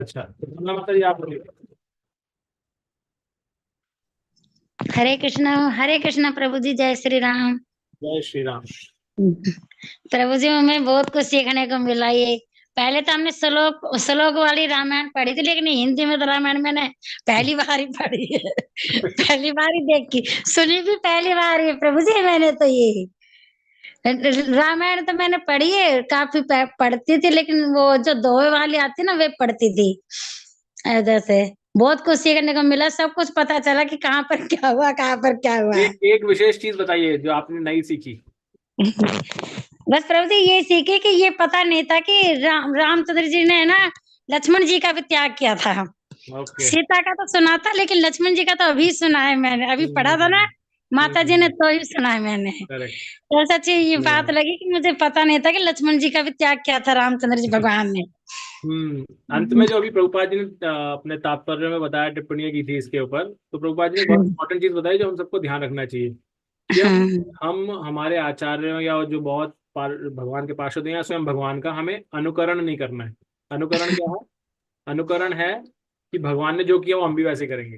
अच्छा, तो कमला माता जी आप बोलिए। हरे कृष्णा प्रभु जी, जय श्री राम। जय श्री राम। प्रभु जी, हमें बहुत कुछ सीखने को मिला। ये पहले तो हमने श्लोक श्लोक वाली रामायण पढ़ी थी, लेकिन हिंदी में तो रामायण मैंने पहली बार ही पढ़ी है। पहली बार ही देखी, सुनी भी पहली बार ही प्रभु जी मैंने तो ये रामायण तो मैंने पढ़ी है, काफी पढ़ती थी, लेकिन वो जो दोहे वाली आती ना वे पढ़ती थी। जैसे बहुत कुछ सीखने को मिला, सब कुछ पता चला कि कहाँ पर क्या हुआ, कहाँ पर क्या हुआ। एक एक विशेष चीज बताइए जो आपने नई सीखी। बस प्रभु जी ये सीखे कि ये पता नहीं था कि रामचंद्र जी ने ना लक्ष्मण जी का भी त्याग किया था। ओके। सीता का तो सुना था, लेकिन लक्ष्मण जी का तो अभी सुना है मैंने, अभी पढ़ा था ना माता जी ने, तो ही सुना है मैंने। करेक्ट। तो सच्ची ये बात लगी कि मुझे पता नहीं था कि लक्ष्मण जी का भी त्याग किया था रामचंद्र जी भगवान ने। अंत में जो अभी प्रभुपाद जी ने अपने तात्पर्य में बताया, टिप्पणियां की थी इसके ऊपर, तो प्रभुपाद जी ने बहुत इंपॉर्टेंट चीज बताई जो हम सबको ध्यान रखना चाहिए कि हाँ। हम हमारे आचार्यों या जो बहुत भगवान के पार्षद हैं या स्वयं भगवान का हमें अनुकरण नहीं करना है। अनुकरण क्या है? अनुकरण है कि भगवान ने जो किया वो हम भी वैसे करेंगे।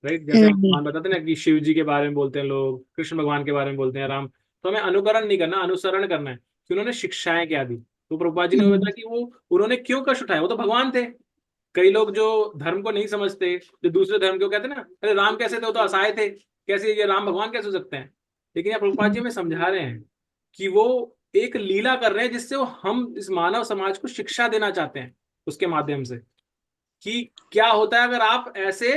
राइट, जैसे हम नहीं। भगवान बताते हैं ना कि शिव जी के बारे में बोलते हैं लोग, कृष्ण भगवान के बारे में बोलते हैं, राम। तो हमें अनुकरण नहीं करना, अनुसरण करना है कि उन्होंने शिक्षाएं क्या दी। तो प्रभुपाद जी ने वो बताया कि वो उन्होंने क्यों कष्ट उठाया, वो तो भगवान थे। कई लोग जो धर्म को नहीं समझते, जो दूसरे धर्म को कहते हैं ना, अरे राम कैसे थे, वो तो असहाय थे, कैसे ये राम भगवान कैसे हो सकते हैं। लेकिन यहाँ प्रभुपाद जी हमें समझा रहे हैं कि वो एक लीला कर रहे हैं जिससे वो हम इस मानव समाज को शिक्षा देना चाहते हैं उसके माध्यम से, कि क्या होता है अगर आप ऐसे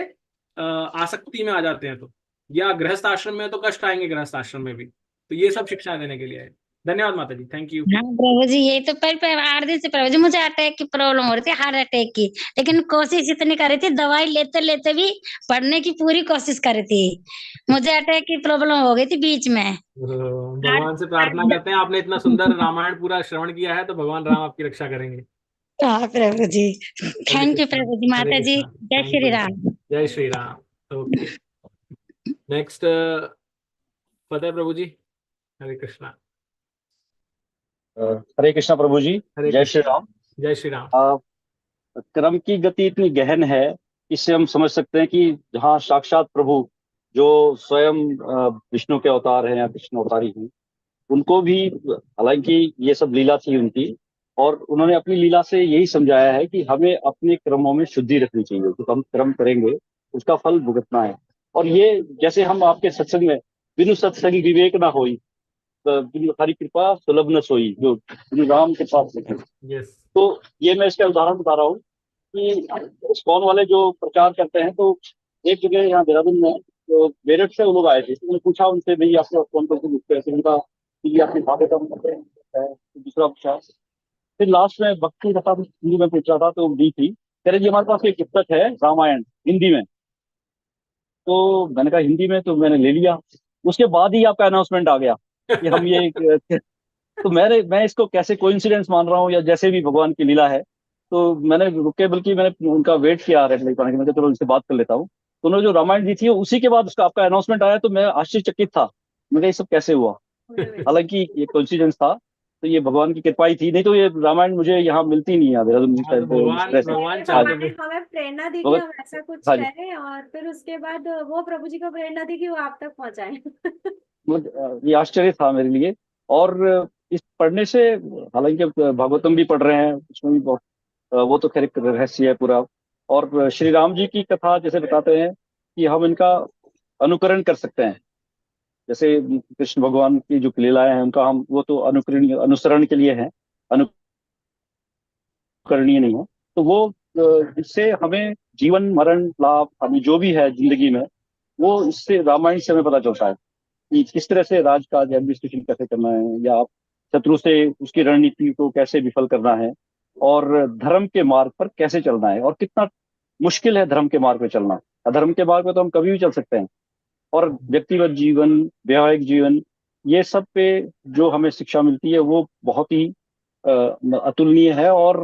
आसक्ति में आ जाते हैं तो, या गृहस्थ आश्रम में है तो कष्ट आएंगे गृहस्थ आश्रम में भी। तो ये सब शिक्षा देने के लिए है। धन्यवाद माता जी, थैंक यू। हाँ प्रभु जी, ये तो पर 8 दिन से प्रभु जी मुझे अटैक की प्रॉब्लम हो रही थी, हार्ट अटैक की। लेकिन कोशिश इतनी करी थी, दवाई लेते लेते भी पढ़ने की पूरी कोशिश करी थी। मुझे अटैक की प्रॉब्लम हो गई थी बीच में। हार्ट भगवान से प्रार्थना करते हैं, आपने इतना सुंदर रामायण पूरा श्रवण किया है तो भगवान राम आपकी रक्षा करेंगे। हाँ प्रभु जी। हरे थैंक यू कृष्णा। प्रभु जी, हरे माता जी कृष्णा, जय थैंक श्री यू। राम। जय श्री राम। ओके। नेक्स्ट, फतेह प्रभु जी। हरे कृष्णा। अ, हरे कृष्णा प्रभु जी। हरे जय श्री कृष्णा। राम। जय श्री राम। अ, क्रम की गति इतनी गहन है, इससे हम समझ सकते हैं कि जहाँ साक्षात प्रभु जो स्वयं विष्णु के अवतार हैं या कृष्ण अवतारी हैं, उनको भी, हालांकि ये सब लीला थी उनकी, और उन्होंने अपनी लीला से यही समझाया है कि हमें अपने क्रमों में शुद्धि रखनी चाहिए, जो हम कर्म करेंगे उसका फल भुगतना है। और ये जैसे हम आपके सत्संग में, बिनु सत्संग विवेक ना होई, बिनु हरि कृपा सुलभ न सोई, जो बिनु राम के पास लिखे। यस। तो ये मैं इसका उदाहरण बता रहा हूँ कि स्कॉन वाले जो प्रचार करते हैं, तो एक जगह यहाँ देहरादून में, तो मेरठ से वो लोग आए थे, तो मैंने पूछा उनसे, भाई आपको कौन कौन से बुक कैसे, उनका कि आपके भावे का मतलब है, तो दूसरा पूछा। फिर लास्ट में भक्ति कथा हिंदी में पूछ रहा था, तो दी थी, कह रहे जी हमारे पास एक पुस्तक है रामायण हिंदी में। तो मैंने कहा हिंदी में, तो मैंने ले लिया। उसके बाद ही आपका अनाउंसमेंट आ गया कि हम ये तो मैं इसको कैसे कोइंसिडेंस मान रहा हूँ या जैसे भी भगवान की लीला है। तो मैंने रुके, बल्कि मैंने उनका वेट किया रेड पाने के, मैं चलो उनसे बात कर लेता हूँ। तो उन्होंने जो रामायण दी थी उसी के बाद उसका आपका अनाउंसमेंट आया, तो मैं आश्चर्यचकित था। मैं कहा ये सब कैसे हुआ। हालांकि ये कोइंसिडेंस था, तो ये भगवान की कृपा ही थी, नहीं तो ये रामायण मुझे यहाँ मिलती नहीं है देहरादून इस हाँ, तो इस भगवान तरह से। भगवान हाँ चाहते जी। भगवान ने थे। हमें प्रेरणा दी कि भगत। हम ऐसा कुछ हाँ जी। करें, और फिर उसके बाद वो प्रभु जी को प्रेरणा दी कि वो आप तक पहुंचाए। मतलब ये आश्चर्य था मेरे लिए। और इस पढ़ने से, हालांकि अब भागवतम भी पढ़ रहे हैं, उसमें भी बहुत, वो तो खैर एक रहस्य है पूरा। और श्री राम जी की कथा जैसे बताते हैं कि हम इनका अनुकरण कर सकते हैं। जैसे कृष्ण भगवान की जो लीलाएं हैं उनका हम, वो तो अनुकरणीय अनुसरण के लिए है, अनुकरणीय नहीं है। तो वो इससे हमें जीवन मरण लाभ हमें जो भी है जिंदगी में, वो इससे रामायण से हमें पता चलता है कि किस तरह से राजकाज एडमिनिस्ट्रेशन कैसे करना है, या आप शत्रु से उसकी रणनीति को कैसे विफल करना है, और धर्म के मार्ग पर कैसे चलना है, और कितना मुश्किल है धर्म के मार्ग पे चलना। अधर्म के मार्ग पे तो हम कभी भी चल सकते हैं। और व्यक्तिगत जीवन, वैवाहिक जीवन, ये सब पे जो हमें शिक्षा मिलती है वो बहुत ही अतुलनीय है। और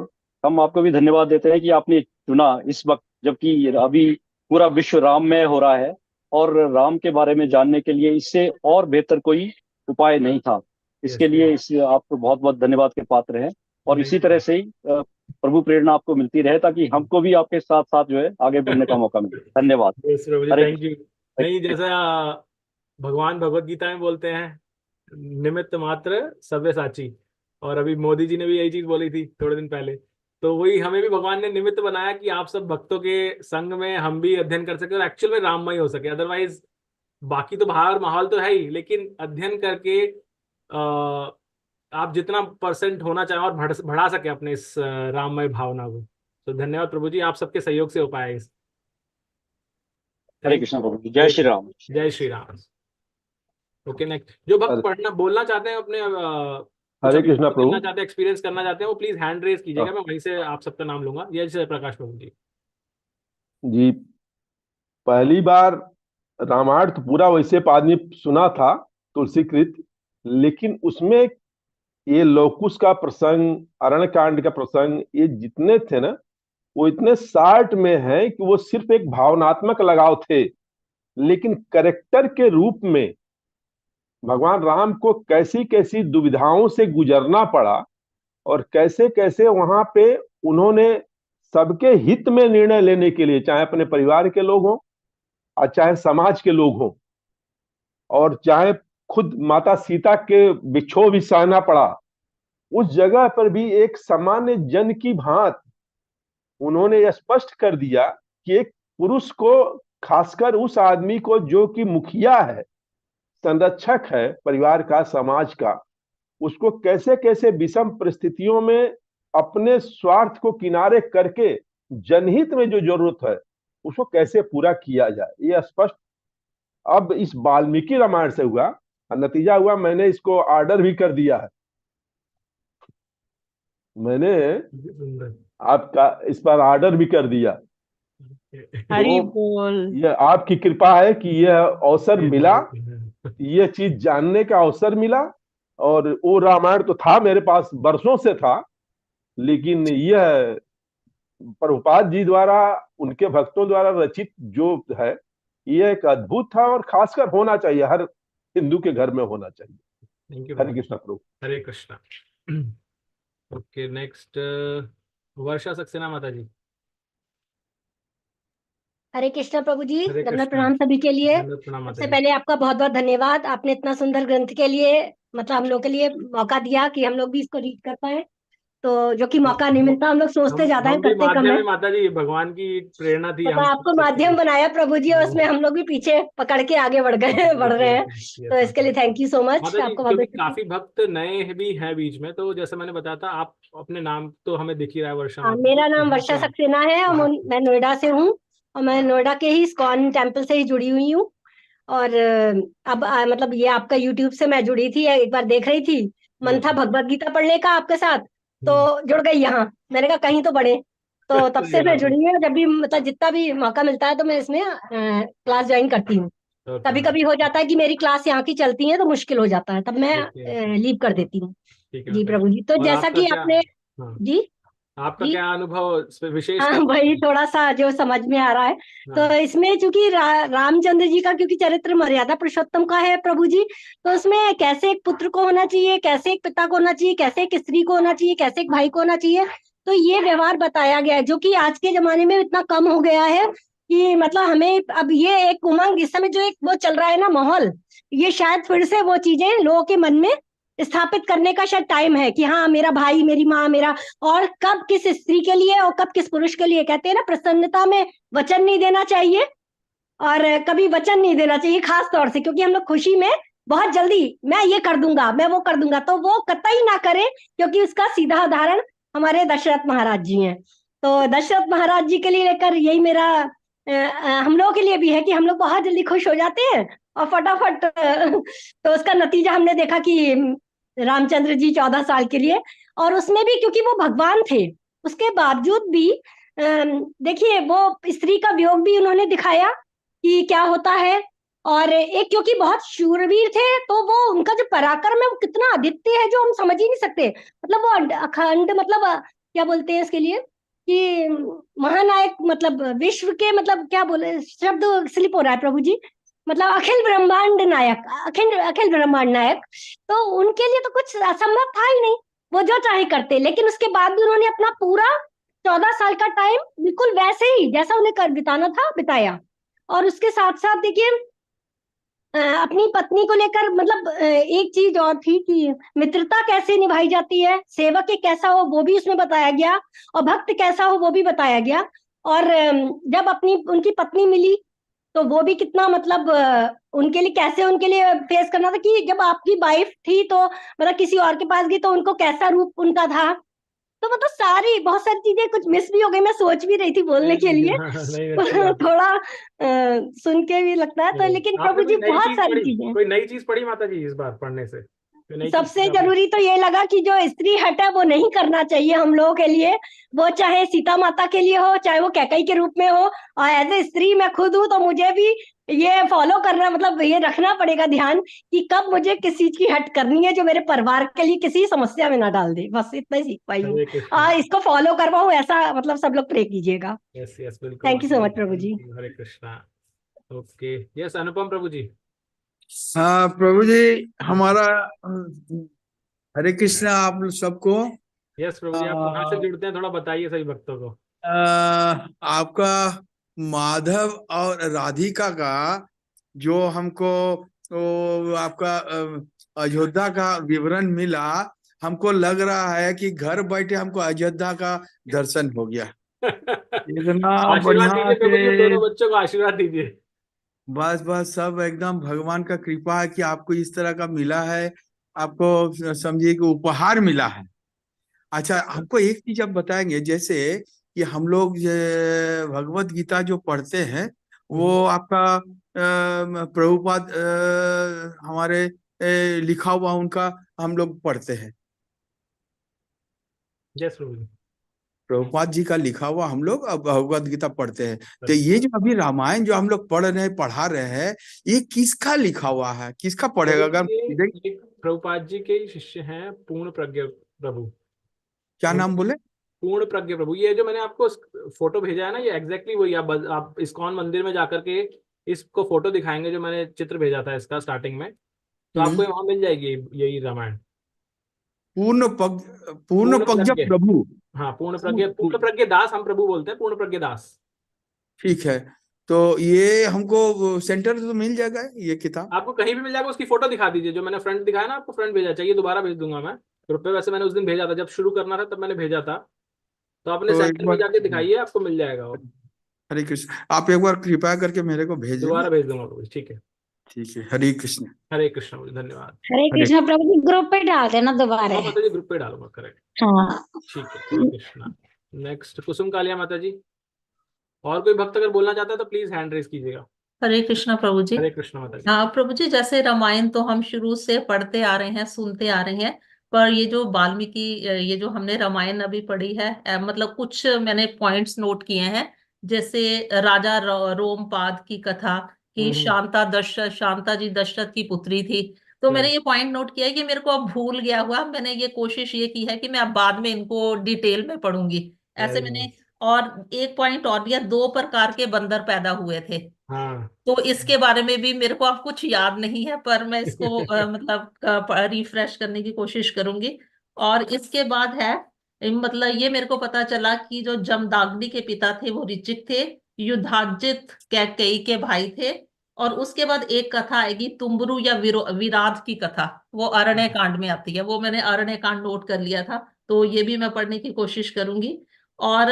हम आपको भी धन्यवाद देते हैं कि आपने चुना इस वक्त, जबकि अभी पूरा विश्व राममय हो रहा है, और राम के बारे में जानने के लिए इससे और बेहतर कोई उपाय नहीं था। यस। इसके लिए इस आपको बहुत बहुत धन्यवाद के पात्र हैं। और नहीं। इसी तरह से ही प्रभु प्रेरणा आपको मिलती रहे, ताकि हमको भी आपके साथ साथ जो है आगे बढ़ने का मौका मिले। धन्यवाद। यस प्रभु जी, हरे थैंक यू। नहीं, जैसा भगवान भगवत गीता में बोलते हैं, निमित्त मात्र सव्य साची, और अभी मोदी जी ने भी यही चीज बोली थी थोड़े दिन पहले। तो वही हमें भी भगवान ने निमित्त बनाया कि आप सब भक्तों के संग में हम भी अध्ययन कर सके और एक्चुअल में राममय हो सके। अदरवाइज बाकी तो बाहर माहौल तो है ही, लेकिन अध्ययन करके आप जितना परसेंट होना चाहें और बढ़ा सके अपने इस राममय भावना को। तो धन्यवाद प्रभु जी, आप सबके सहयोग से हो पाया इस। हरे कृष्ण प्रभु जी, जय श्री राम। जय श्री राम। ओके, नेक्स्ट जो भक्त पढ़ना बोलना चाहते हैं, अपने हरे कृष्णा प्रभु। करना चाहते हैं, एक्सपीरियंस करना चाहते हैं, वो प्लीज हैंड रेज कीजिएगा, मैं वहीं से आप सबका नाम लूंगा। जय श्री प्रकाश प्रभु जी। जी, पहली बार रामायण तो पूरा वैसे आदमी सुना था तुलसीकृत, लेकिन उसमें ये लौकुश का प्रसंग, अरण्य कांड का प्रसंग, ये जितने थे ना, वो इतने शार्ट में है कि वो सिर्फ एक भावनात्मक लगाव थे, लेकिन करेक्टर के रूप में भगवान राम को कैसी कैसी दुविधाओं से गुजरना पड़ा और कैसे कैसे वहां पे उन्होंने सबके हित में निर्णय लेने के लिए, चाहे अपने परिवार के लोग हों और चाहे समाज के लोग हों, और चाहे खुद माता सीता के विक्षोभ भी सहना पड़ा, उस जगह पर भी एक सामान्य जन की भांति उन्होंने यह स्पष्ट कर दिया कि एक पुरुष को, खासकर उस आदमी को जो कि मुखिया है, संरक्षक है परिवार का, समाज का, उसको कैसे कैसे विषम परिस्थितियों में अपने स्वार्थ को किनारे करके जनहित में जो जरूरत है उसको कैसे पूरा किया जाए, यह स्पष्ट अब इस वाल्मीकि रामायण से हुआ। नतीजा हुआ, मैंने इसको ऑर्डर भी कर दिया है, मैंने आपका इस पर ऑर्डर भी कर दिया। हरि तो बोल। यह आपकी कृपा है कि यह अवसर मिला, यह चीज जानने का अवसर मिला। और वो रामायण तो था मेरे पास, वर्षों से था, लेकिन यह प्रभुपाद जी द्वारा, उनके भक्तों द्वारा रचित जो है, यह एक अद्भुत था और खासकर होना चाहिए, हर हिंदू के घर में होना चाहिए। थैंक यू हरे कृष्णा प्रभु। हरे कृष्णा। ओके, नेक्स्ट वर्षा सक्सेना माता जी। हरे कृष्णा प्रभु जी, हरे दंडवत कृष्णा। प्रणाम सभी के लिए। दंडवत प्रणाम माता सबसे जी। पहले आपका बहुत बहुत धन्यवाद, आपने इतना सुंदर ग्रंथ के लिए मतलब हम लोग के लिए मौका दिया कि हम लोग भी इसको रीड कर पाए, तो जो कि मौका नहीं मिलता, हम लोग सोचते ज्यादा है, हम भी करते कम माध्यम है। है माता जी, भगवान की प्रेरणा थी। पता आपको माध्यम बनाया प्रभु जी, और उसमें हम लोग भी पीछे पकड़ के आगे बढ़ रहे हैं। तो इसके लिए थैंक यू सो मच माता जी, आपको क्योंकि बहुत। काफी भक्त नए भी हैं बीच में, तो जैसे मैंने बताया था, आप अपने नाम तो हमें दिख ही रहा है, वर्षा माता जी। मेरा नाम वर्षा सक्सेना है और मैं नोएडा से हूँ, और मैं नोएडा के ही इस्कॉन टेम्पल से ही जुड़ी हुई हूँ। और अब मतलब ये आपका यूट्यूब से मैं जुड़ी थी, एक बार देख रही थी, मन था भगवत गीता पढ़ने का आपके साथ, तो जुड़ गई यहाँ। मैंने कहा कहीं तो बढ़े, तो तब से मैं जुड़ी हूँ। जब भी मतलब जितना भी मौका मिलता है तो मैं इसमें क्लास ज्वाइन करती हूँ। कभी कभी हो जाता है कि मेरी क्लास यहाँ की चलती है तो मुश्किल हो जाता है, तब मैं लीव कर देती हूँ। जी प्रभु जी, तो जैसा कि आपने जी आपका जी क्या अनुभव विशेष? हाँ, वही थोड़ा सा जो समझ में आ रहा है। तो इसमें चूंकि रामचंद्र जी का क्योंकि चरित्र मर्यादा पुरुषोत्तम का है प्रभु जी, तो उसमें कैसे एक पुत्र को होना चाहिए, कैसे एक पिता को होना चाहिए, कैसे एक स्त्री को होना चाहिए, कैसे एक भाई को होना चाहिए, तो ये व्यवहार बताया गया है, जो कि आज के जमाने में इतना कम हो गया है कि मतलब हमें अब ये एक उमंग, इस समय जो एक वो चल रहा है ना माहौल, ये शायद फिर से वो चीजें लोगों के मन में स्थापित करने का शायद टाइम है कि हाँ मेरा भाई, मेरी माँ, मेरा, और कब किस स्त्री के लिए और कब किस पुरुष के लिए। कहते हैं ना, प्रसन्नता में वचन नहीं देना चाहिए और कभी वचन नहीं देना चाहिए, खास तौर से क्योंकि हम लोग खुशी में बहुत जल्दी मैं ये कर दूंगा, मैं वो कर दूंगा, तो वो कतई ना करें, क्योंकि उसका सीधा उदाहरण हमारे दशरथ महाराज जी हैं। तो दशरथ महाराज जी के लिए लेकर यही मेरा हम लोगों के लिए भी है कि हम लोग बहुत जल्दी खुश हो जाते हैं और फटाफट तो उसका नतीजा हमने देखा कि रामचंद्र जी 14 साल के लिए, और उसमें भी क्योंकि वो भगवान थे, उसके बावजूद भी देखिए वो स्त्री का वियोग भी उन्होंने दिखाया कि क्या होता है। और एक क्योंकि बहुत शूरवीर थे, तो वो उनका जो पराक्रम है वो कितना अद्वितीय है, जो हम समझ ही नहीं सकते। मतलब वो अखंड, मतलब क्या बोलते हैं इसके लिए कि महानायक, मतलब विश्व के, मतलब क्या बोले, शब्द स्लिप हो रहा है प्रभु जी, मतलब अखिल ब्रह्मांड नायक, अखिल ब्रह्मांड नायक। तो उनके लिए तो कुछ असंभव था ही नहीं, वो जो चाहे करते, लेकिन उसके बाद भी उन्होंने अपना पूरा 14 साल का टाइम बिल्कुल वैसे ही जैसा उन्हें कर बिताना था बिताया। और उसके साथ साथ देखिए अपनी पत्नी को लेकर मतलब एक चीज और थी कि मित्रता कैसे निभाई जाती है, सेवक एक कैसा हो वो भी उसमें बताया गया, और भक्त कैसा हो वो भी बताया गया। और जब अपनी उनकी पत्नी मिली तो वो भी कितना मतलब उनके लिए कैसे उनके लिए फेस करना था कि जब आपकी वाइफ थी तो मतलब किसी और के पास गई तो उनको कैसा रूप उनका था। तो मतलब सारी बहुत सारी चीजें कुछ मिस भी हो गई, मैं सोच भी रही थी बोलने के लिए नहीं अच्छी बात है। थोड़ा सुन के भी लगता है तो, नहीं, लेकिन आपने प्रभु जी कोई नई बहुत चीज सारी पढ़ी, चीजें। कोई नई चीज पढ़ी माता जी इस बार पढ़ने से? कोई नई चीज सबसे सीखा आपने? जरूरी तो ये लगा कि जो स्त्री हट है वो नहीं करना चाहिए हम लोगों के लिए, वो चाहे सीता माता के लिए हो चाहे वो कैकई के रूप में हो। और एज ए स्त्री मैं खुद हूं तो मुझे भी ये फॉलो करना मतलब ये रखना पड़ेगा ध्यान कि कब मुझे किस चीज की हट करनी है जो मेरे परिवार के लिए किसी समस्या में ना डाल दे। बस इतना ही सीख पाई हूँ हरे कृष्णा। इसको फॉलो कर पाऊँ ऐसा मतलब सब लोग प्रे कीजिएगा। यस यस बिल्कुल थैंक यू माता सो जी, मच प्रभु जी। thank you, Hare Krishna. Okay yes Anupam प्रभु जी। हाँ प्रभु जी, हमारा हरे कृष्णा आप सबको। यस प्रभु जी, आप कहाँ से जुड़ते हैं थोड़ा बताइए सभी भक्तों को। आपका माधव और राधिका का जो हमको आपका अयोध्या का विवरण मिला, हमको लग रहा है कि घर बैठे हमको अयोध्या का दर्शन हो गया। इतना आशीर्वाद बढ़िया दीजिए प्रभु जी उन से दोनों बच्चों को, आशीर्वाद दीजिए। बस बस सब एकदम भगवान का कृपा है कि आपको इस तरह का मिला है, आपको समझिए कि उपहार मिला है। अच्छा, हमको एक चीज आप बताएंगे, जैसे कि हम लोग ये भगवत गीता जो पढ़ते हैं वो आपका प्रभुपाद हमारे लिखा हुआ उनका हम लोग पढ़ते हैं, यस प्रभु जी। प्रभुपाद जी का लिखा हुआ हम लोग अब भगवत गीता पढ़ते हैं। तो ये जो अभी रामायण जो हम लोग पढ़ रहे हैं पढ़ा रहे हैं, ये किसका लिखा हुआ है, किसका पढ़ेगा? अगर हम ये सीधे- एक प्रभुपाद जी के ही शिष्य हैं पूर्ण प्रज्ञ प्रभु। क्या नाम बोले? पूर्ण प्रज्ञ प्रभु, ये जो मैंने आपको फोटो भेजा है ना, ये एग्जैक्टली वही। आप इस्कॉन मंदिर में जाकर के इसको फोटो दिखाएंगे जो मैंने चित्र भेजा था इसका स्टार्टिंग में, तो आपको वहां मिल जाएगी यही रामायण। पूर्ण पूर्ण प्रज्ञ प्रज्ञ, प्रभु। हाँ पूर्ण प्रज्ञ दास हम प्रभु बोलते हैं, पूर्ण प्रज्ञ दास। ठीक है, तो ये हमको सेंटर तो मिल जाएगा ये किताब? आपको कहीं भी मिल जाएगा, उसकी फोटो दिखा दीजिए जो मैंने फ्रंट दिखाया ना आपको, फ्रंट भेजा, चाहिए दोबारा भेज दूंगा मैं ग्रुप पे। वैसे मैंने उस दिन भेजा था जब शुरू करना था तब मैंने भेजा था, तो अपने तो एक सेंटर में बार जाके दिखाइए, आपको मिल जाएगा वो। हरे कृष्ण, आप एक बार कृपया करके मेरे को भेज देना। दोबारा भेज दूंगा प्रभु, ठीक है। ठीक है, हरे कृष्ण। हरे कृष्ण प्रभु, धन्यवाद। हरे हरे कृष्णा प्रभु जी, ग्रुप पे डाल देना दोबारा। हाँ माता जी ग्रुप पे डालूंगा, करेक्ट। हाँ। ठीक है, हरे कृष्णा। नेक्स्ट कुसुम कालिया माता जी। और कोई भक्त अगर बोलना चाहता है तो प्लीज हैंड रेज कीजिएगा। हरे कृष्णा प्रभु जी। हरे कृष्ण माता जी। हाँ प्रभु जी, जैसे रामायण तो हम शुरू से पढ़ते आ रहे हैं, सुनते आ रहे हैं, पर ये जो वाल्मीकि ये जो हमने रामायण अभी पढ़ी है, मतलब कुछ मैंने पॉइंट्स नोट किए हैं। जैसे राजा रोमपाद की कथा कि हम्म। शांता जी दशरथ की पुत्री थी। तो मैंने ये पॉइंट नोट किया है कि मेरे को अब भूल गया हुआ, मैंने ये कोशिश ये की है कि मैं अब बाद में इनको डिटेल में पढ़ूंगी, ऐसे वेरी मैंने। नाइस। और एक पॉइंट और दिया, 2 प्रकार के बंदर पैदा हुए थे। हाँ। तो इसके बारे में भी मेरे को अब कुछ याद नहीं है, पर मैं इसको मतलब रिफ्रेश करने की कोशिश करूंगी। और इसके बाद है मतलब ये मेरे को पता चला कि जो जमदाग्नि के पिता थे वो ऋचिक थे, युधाजित कैकेयी के भाई थे। और उसके बाद एक कथा आएगी तुम्बरु या विराध की कथा, वो अरण्य कांड में आती है, वो मैंने अरण्य कांड नोट कर लिया था, तो ये भी मैं पढ़ने की कोशिश करूंगी। और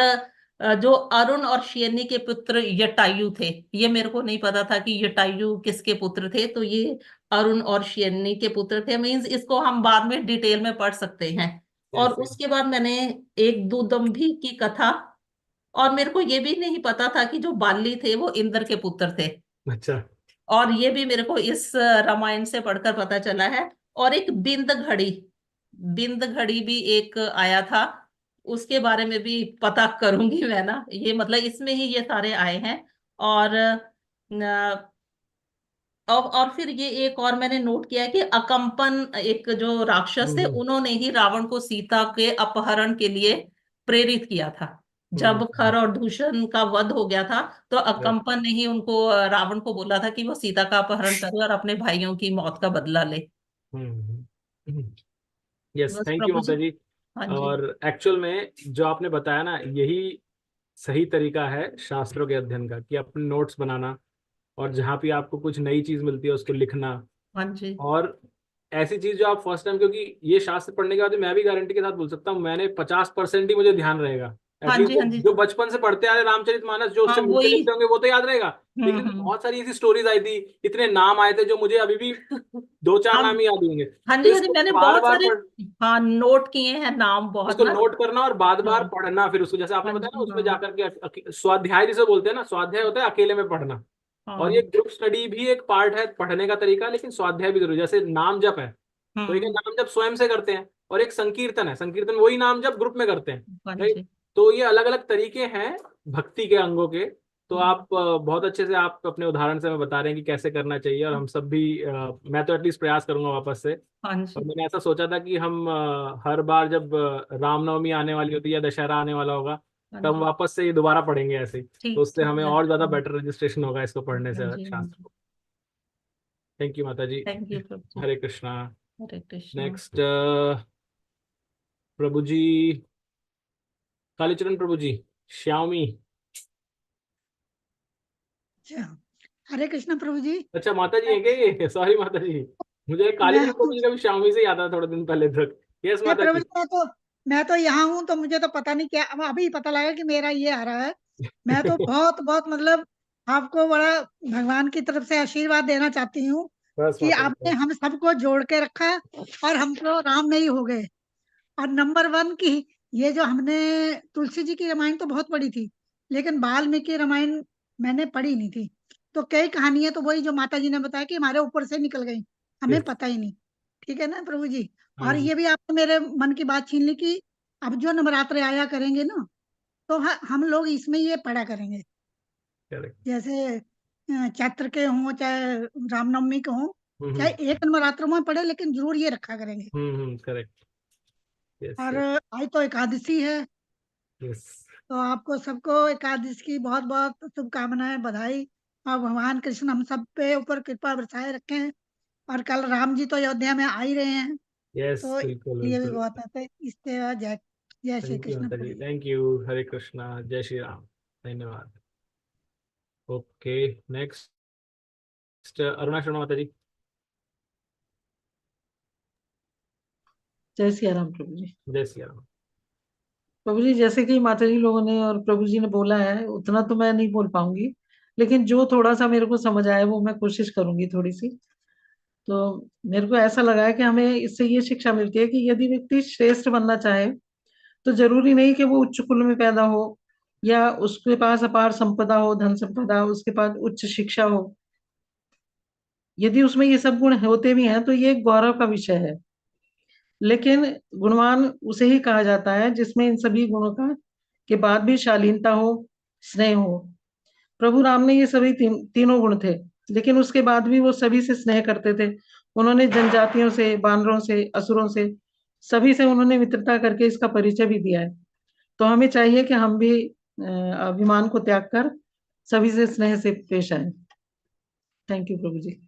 जो अरुण और शेरनी के पुत्र जटायु थे, ये मेरे को नहीं पता था कि जटायु किसके पुत्र थे, तो ये अरुण और शेरनी के पुत्र थे। मींस इसको हम बाद में डिटेल में पढ़ सकते हैं। और जैसे उसके बाद मैंने एक दूदंभी की कथा, और मेरे को ये भी नहीं पता था कि जो बाली थे वो इंद्र के पुत्र थे, अच्छा। और ये भी मेरे को इस रामायण से पढ़कर पता चला है। और एक बिंद घड़ी भी एक आया था, उसके बारे में भी पता करूंगी मैं ना, ये मतलब इसमें ही ये सारे आए हैं। और और फिर ये एक और मैंने नोट किया है कि अकंपन एक जो राक्षस थे, हम्म। उन्होंने ही रावण को सीता के अपहरण के लिए प्रेरित किया था। जब हम्म। खर और दूषण का वध हो गया था, तो अकंपन ने ही उनको रावण को बोला था कि वो सीता का अपहरण करे और अपने भाइयों की मौत का बदला ले। हम्म। यस बस थैंक यू प्रभु माता जी। जी। हाँ जी। और एक्चुअल में जो आपने बताया ना, यही सही तरीका है शास्त्रों के अध्ययन का, कि अपने नोट्स बनाना और जहाँ भी आपको कुछ नई चीज मिलती है उसको लिखना। हाँ जी। और ऐसी चीज जो आप फर्स्ट टाइम, क्योंकि ये शास्त्र पढ़ने के बाद मैं भी गारंटी के साथ बोल सकता हूँ, मैंने 50% ही मुझे ध्यान रहेगा हाँ एटलीस्ट। जी। हाँ जी। जो बचपन से पढ़ते आ रहे रामचरितमानस, जो हाँ उससे मिलते वही। जुलते होंगे वो तो याद रहेगा, लेकिन हम्म। बहुत सारी ऐसी स्टोरीज आई थी, इतने नाम आए थे जो मुझे अभी भी 2-4 हाँ नाम ही याद होंगे। हाँ तो जी। हाँ जी, इसको मैंने बार बहुत बार सारे पढ़ हाँ नोट किए हैं नाम बहुत उसको ना। नोट करना और बार बार हाँ पढ़ना, फिर उसको जैसे आपने हाँ बताया ना, जी। उसमें हाँ जाकर के स्वाध्याय जिसे बोलते हैं ना, स्वाध्याय होता है अकेले में पढ़ना। और ये हाँ। ग्रुप स्टडी भी एक पार्ट है पढ़ने का तरीका, लेकिन स्वाध्याय भी जरूरी। जैसे नाम जप है, तो एक है हम्म। नाम जप स्वयं से करते हैं, और एक संकीर्तन है, संकीर्तन वही नाम जप ग्रुप में करते हैं, हाँ राइट। जी। तो ये अलग अलग तरीके हैं भक्ति के अंगों के। तो हम्म। आप बहुत अच्छे से आप अपने उदाहरण से हमें बता रहे हैं कि कैसे करना चाहिए, और हम सब भी मैं तो एटलीस्ट प्रयास करूंगा वापस से। हाँ और जी। मैंने ऐसा सोचा था कि हम हर बार जब रामनवमी आने वाली होती है या दशहरा आने वाला होगा, हाँ तब जी। वापस से ये दोबारा पढ़ेंगे ऐसे ही, तो ठीक उससे ठीक हमें है। और ज्यादा बेटर रजिस्ट्रेशन होगा इसको पढ़ने से हाँ जी। शास्त्र को। थैंक यू माता जी। थैंक यू प्रभु जी। हरे कृष्णा। हरे कृष्णा। नेक्स्ट प्रभु जी, कालीचरण प्रभु जी, श्यामी। अच्छा, हरे कृष्ण प्रभु जी। अच्छा माता जी है क्या ये? सॉरी माता जी, मुझे मैं कालीचरण प्रभु जी का भी श्यामी से याद था थोड़े दिन पहले तक। यस मैं माता प्रभु जी। जी, मैं तो यहाँ हूँ, तो मुझे तो पता नहीं क्या, अब अभी पता लगा कि मेरा ये आ रहा है। मैं तो बहुत बहुत मतलब आपको बड़ा भगवान की तरफ से आशीर्वाद देना चाहती हूँ बस कि माता आपने जी। हम सबको जोड़ के रखा और हम तो राम में ही हो गए। और नंबर वन की, ये जो हमने तुलसी जी की रामायण तो बहुत पढ़ी थी, लेकिन वाल्मीकि रामायण मैंने पढ़ी नहीं थी। तो कई कहानियां तो वही जो माता जी ने बताया कि हमारे ऊपर से निकल गई, हमें Yes, पता ही नहीं। ठीक है ना प्रभु जी। हाँ और जी। ये भी आपने मेरे मन की बात छीन ली कि अब जो नवरात्र आया करेंगे ना, तो हम लोग इसमें ये पढ़ा करेंगे। करेक्ट। जैसे चैत्र के हों चाहे रामनवमी के हों, चाहे एक नवरात्र में पढ़े, लेकिन जरूर ये रखा करेंगे। करेक्ट। यस और यस आज तो एकादशी है, यस। तो आपको सबको एकादशी की बहुत बहुत शुभकामनाएं, बधाई। और भगवान कृष्ण हम सब पे ऊपर कृपा बरसाए रखें। और कल राम जी तो अयोध्या में आ ही रहे हैं, यस, तो बिल्कुल ये भी बिल्कुल। बहुत है। इसके बाद जय जय श्री थैंक यू कृष्ण माता प्रभु जी, जी। Thank you. हरे कृष्णा, जय श्री राम। धन्यवाद। ओके, नेक्स्ट अरुणा शर्मा माता जी। जय सिया राम प्रभु जी। जय श्री राम। प्रभु जी, जैसे कि माता जी लोगों ने और प्रभु जी ने बोला है, उतना तो मैं नहीं बोल पाऊंगी, लेकिन जो थोड़ा सा मेरे को समझ आया वो मैं कोशिश करूंगी थोड़ी सी। तो मेरे को ऐसा लगा है कि हमें इससे ये शिक्षा मिलती है कि यदि व्यक्ति श्रेष्ठ बनना चाहे, तो जरूरी नहीं कि वो उच्च कुल में पैदा हो या उसके पास अपार संपदा हो, धन संपदा, उसके पास उच्च शिक्षा हो। यदि उसमें ये सब गुण होते भी हैं तो ये एक गौरव का विषय है, लेकिन गुणवान उसे ही कहा जाता है जिसमें इन सभी गुणों का के बाद भी शालीनता हो, स्नेह हो। प्रभु राम में ये सभी तीनों गुण थे, लेकिन उसके बाद भी वो सभी से स्नेह करते थे। उन्होंने जनजातियों से, बानरों से, असुरों से, सभी से उन्होंने मित्रता करके इसका परिचय भी दिया है। तो हमें चाहिए कि हम भी अभिमान को त्याग कर सभी से स्नेह से पेश आए। Thank you Prabhu ji.